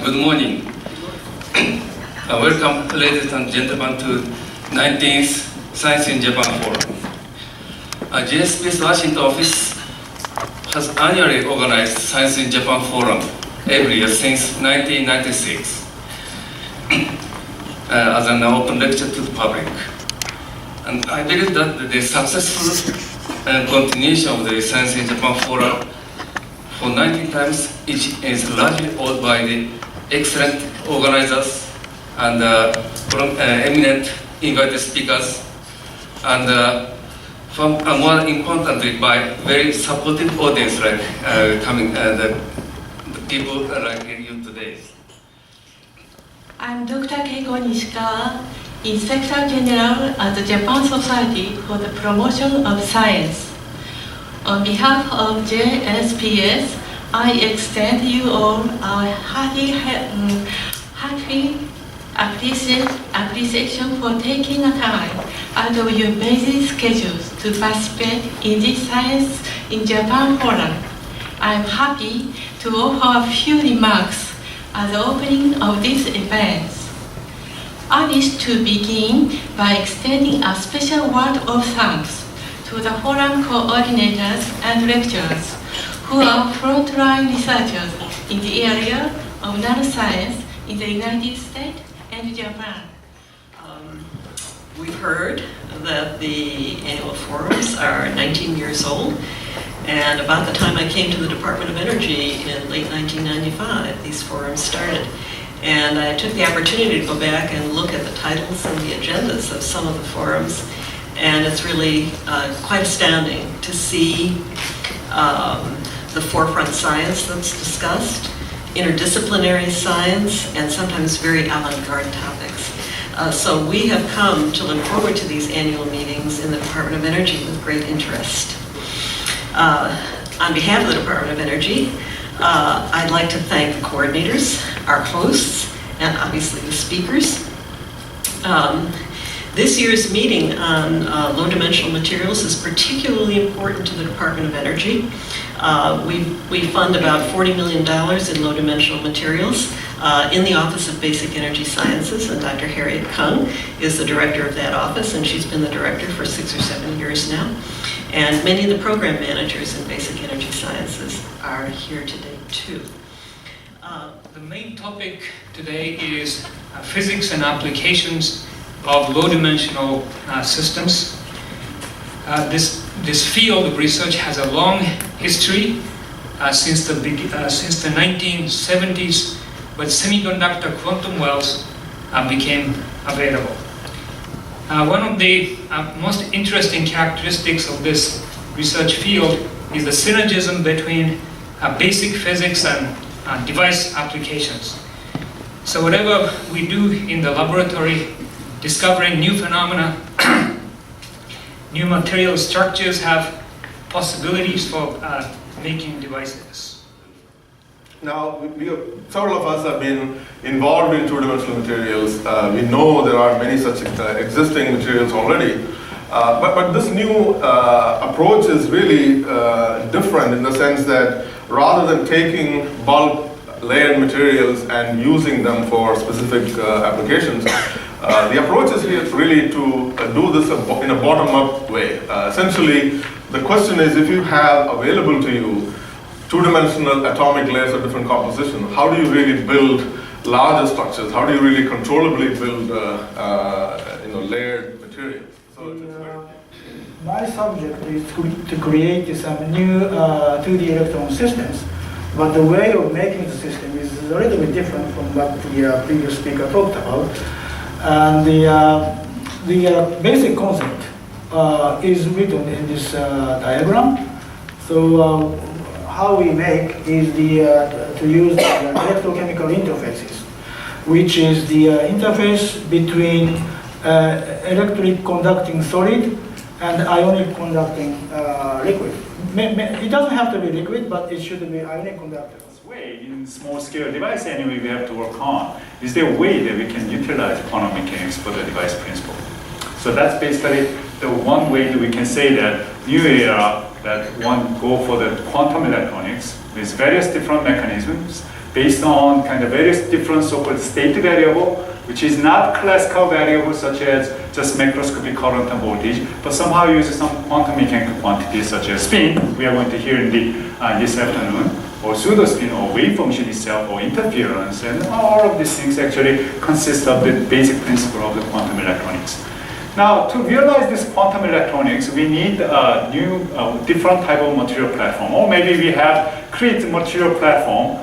Good morning. Welcome, ladies and gentlemen, to 19th Science in Japan Forum. JSPS Washington office has annually organized Science in Japan Forum every year since 1996 as an open lecture to the public. And I believe that the successful continuation of the Science in Japan Forum for 19 times each is largely owed by the excellent organizers and eminent invited speakers, and more importantly, by very supportive audience like the people like you today. I'm Dr. Keiko Nishikawa, Inspector General at the Japan Society for the Promotion of Science. On behalf of JSPS, I extend you all our hearty appreciation for taking a time out of your busy schedules to participate in this Science in Japan Forum. I'm happy to offer a few remarks at the opening of this event. I wish to begin by extending a special word of thanks to the forum coordinators and lecturers who are frontline researchers in the area of nanoscience in the United States and Japan. We've heard that the annual forums are 19 years old, and about the time I came to the Department of Energy in late 1995, these forums started. And I took the opportunity to go back and look at the titles and the agendas of some of the forums, and it's really quite astounding to see the forefront science that's discussed, interdisciplinary science, and sometimes very avant-garde topics. So we have come to look forward to these annual meetings in the Department of Energy with great interest. On behalf of the Department of Energy, I'd like to thank the coordinators, our hosts, and obviously the speakers. This year's meeting on low-dimensional materials is particularly important to the Department of Energy. We fund about $40 million in low-dimensional materials in the Office of Basic Energy Sciences, and Dr. Harriet Kung is the director of that office, and she's been the director for 6 or 7 years now. And many of the program managers in Basic Energy Sciences are here today too. The main topic today is physics and applications of low-dimensional systems. This field of research has a long history since the 1970s, when semiconductor quantum wells became available. One of the most interesting characteristics of this research field is the synergism between basic physics and device applications. So whatever we do in the laboratory, discovering new phenomena, new material structures have possibilities for making devices. Now, several of us have been involved in two-dimensional materials. We know there are many such existing materials already. But this new approach is really different in the sense that rather than taking bulk layered materials and using them for specific applications, the approach is here really to do this in a bottom-up way. Essentially, the question is, if you have available to you two-dimensional atomic layers of different composition, how do you really build larger structures? How do you really controllably build layered materials? So my subject is to create some new 2D electron systems, but the way of making the system is a little bit different from what the previous speaker talked about. And the basic concept is written in this diagram. So how we make is to use the electrochemical interfaces, which is the interface between electric conducting solid and ionic conducting liquid. It doesn't have to be liquid, but it should be ionic conductor. Way in small scale device anyway we have to work on. Is there a way that we can utilize quantum mechanics for the device principle? So that's basically the one way that we can say that new era that one go for the quantum electronics with various different mechanisms based on kind of various different so-called state variable, which is not classical variables such as just macroscopic current and voltage, but somehow uses some quantum mechanical quantities such as spin, we are going to hear in this afternoon, or pseudo-spin, or wave function itself, or interference, and all of these things actually consist of the basic principle of the quantum electronics. Now, to realize this quantum electronics, we need a new, different type of material platform, or maybe we have created material platform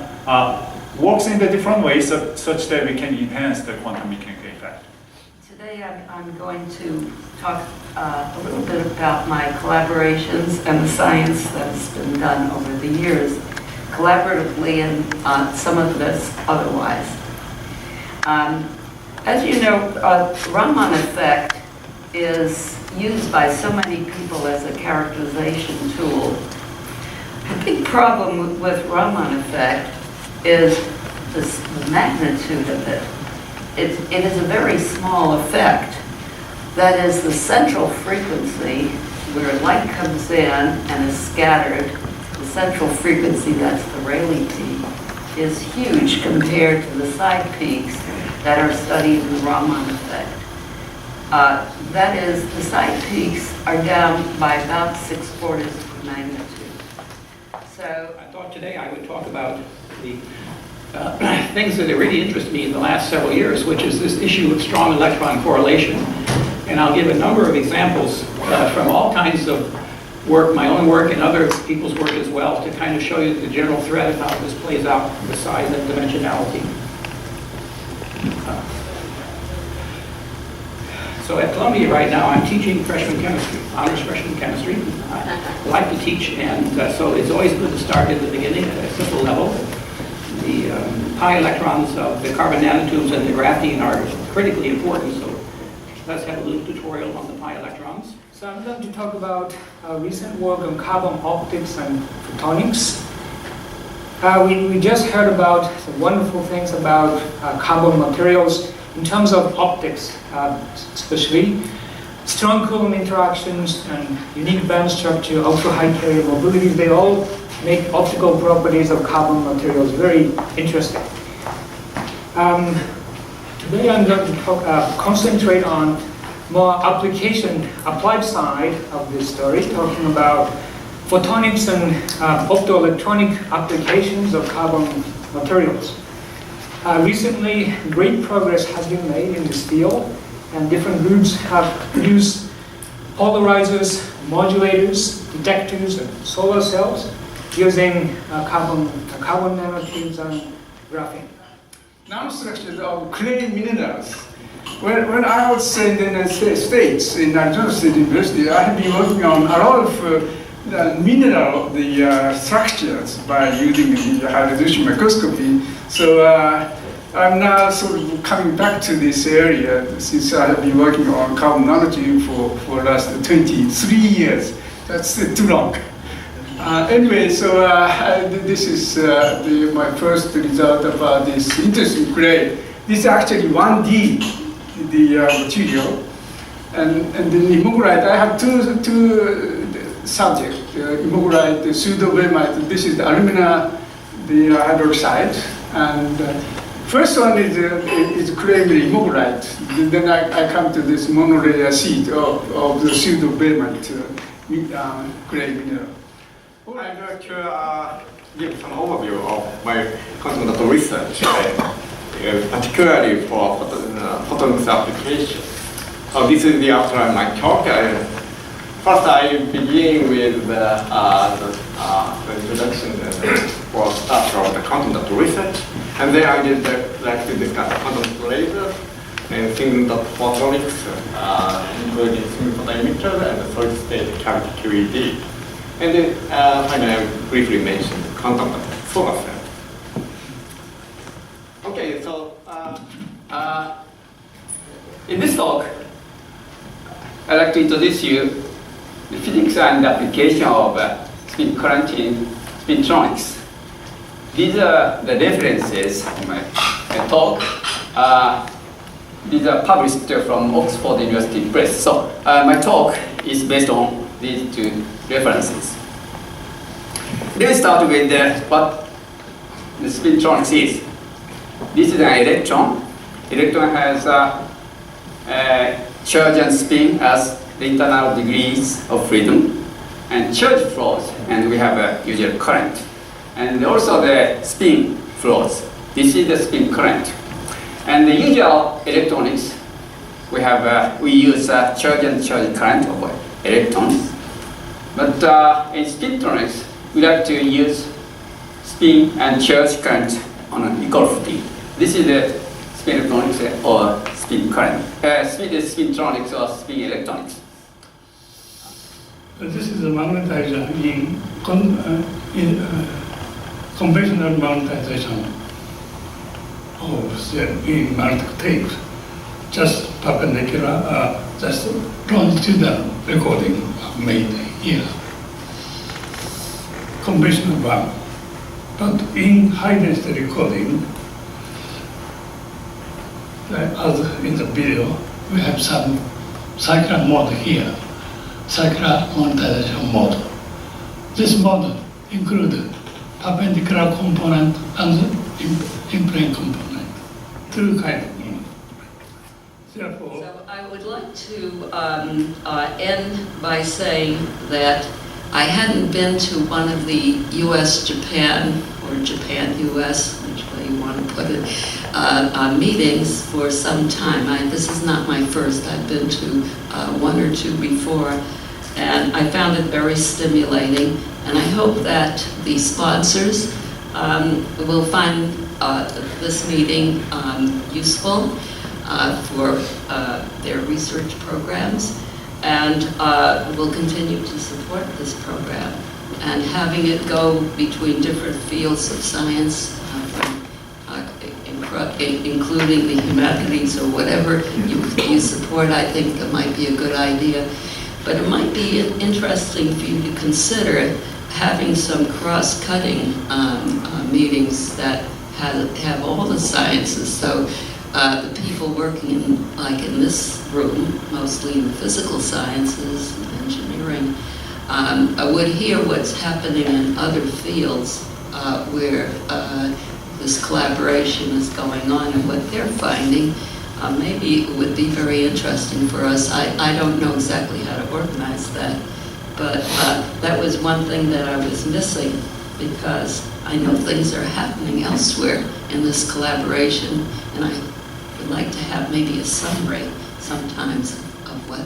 works in the different ways such that we can enhance the quantum mechanical effect. Today I'm going to talk a little bit about my collaborations and the science that's been done over the years, collaboratively and some of this otherwise. As you know, Raman effect is used by so many people as a characterization tool. The big problem with Raman effect is the magnitude of it. It is a very small effect. That is, the central frequency where light comes in and is scattered, the central frequency, that's the Rayleigh peak, is huge compared to the side peaks that are studied in the Raman effect. That is, the side peaks are down by about 6/4 of the magnitude. So I thought today I would talk about the things that have really interested me in the last several years, which is this issue of strong electron correlation. And I'll give a number of examples from all kinds of work, my own work and other people's work as well, to kind of show you the general thread of how this plays out, the size and dimensionality. So at Columbia right now, I'm teaching freshman chemistry, honors freshman chemistry. I like to teach, and so it's always good to start at the beginning at a simple level. The pi electrons of the carbon nanotubes and the graphene are critically important, so let's have a little tutorial on the pi electrons. So I'm going to talk about recent work on carbon optics and photonics. We just heard about some wonderful things about carbon materials in terms of optics, especially strong Coulomb interactions and unique band structure, ultra-high carrier mobility. They all make optical properties of carbon materials very interesting. Today I'm going to concentrate on more applied side of this story, talking about photonics and optoelectronic applications of carbon materials. Recently, great progress has been made in this field, and different groups have produced polarizers, modulators, detectors, and solar cells using carbon nanotubes and graphene. Nanostructures of clay minerals. When I was in the United States, in Arizona State University, I have been working on a lot of mineral structures by using the high-resolution microscopy. So I'm now sort of coming back to this area since I have been working on carbon nanotube for the last 23 years. That's too long. Anyway, so this is my first result about this interesting clay. This is actually 1D, the material. And the imogorite, I have two subjects, imogorite, the pseudo-bromide. This is the alumina, the hydroxide. And first one is clay imogorite. Then I come to this monolayer sheet of the pseudo-bromide clay mineral. I'd like to give some overview of my quantum research, particularly for photonics application. So this is the outline of my talk. First, I begin with the introduction for start from the quantum research, and then I did like to discuss quantum lasers and things of photonics, including single-photon emitters and solid-state cavity QED. And then finally, I briefly mentioned quantum solar cell. Okay, so in this talk, I'd like to introduce you the physics and application of spin current in spintronics. These are the references of my talk. These are published from Oxford University Press. So my talk is based on these two references. Let's start with the spintronics is. This is an electron. Electron has charge and spin as the internal degrees of freedom, and charge flows, and we have a usual current. And also the spin flows. This is the spin current. And the usual electronics, we use charge and charge current of electrons. But in spintronics, we like to use spin and charge current on an equal footing. This is the spin electronics or spin current. Spintronics or spin electronics. This is a magnetizer in conventional magnetization of in magnetic tape, just perpendicular, just longitudinal recording made here. Conventional one. But in high density recording, as in the video, we have some cycler mode here, cycler monetization mode. This mode includes perpendicular component and in-plane component, two kinds of mode. Therefore, So I would like to end by saying that I hadn't been to one of the US-Japan or Japan-US, which way you want to put it, meetings for some time. This is not my first. I've been to one or two before, and I found it very stimulating. And I hope that the sponsors will find this meeting useful for their research programs, and will continue to support this program. And having it go between different fields of science, including the humanities or whatever you support, I think it might be a good idea. But it might be interesting for you to consider having some cross-cutting meetings that have all the sciences. So the people working in this room, mostly in the physical sciences and engineering, would hear what's happening in other fields where this collaboration is going on and what they're finding. Maybe it would be very interesting for us. I don't know exactly how to organize that, but that was one thing that I was missing, because I know things are happening elsewhere in this collaboration, and I would like to have maybe a summary sometimes of what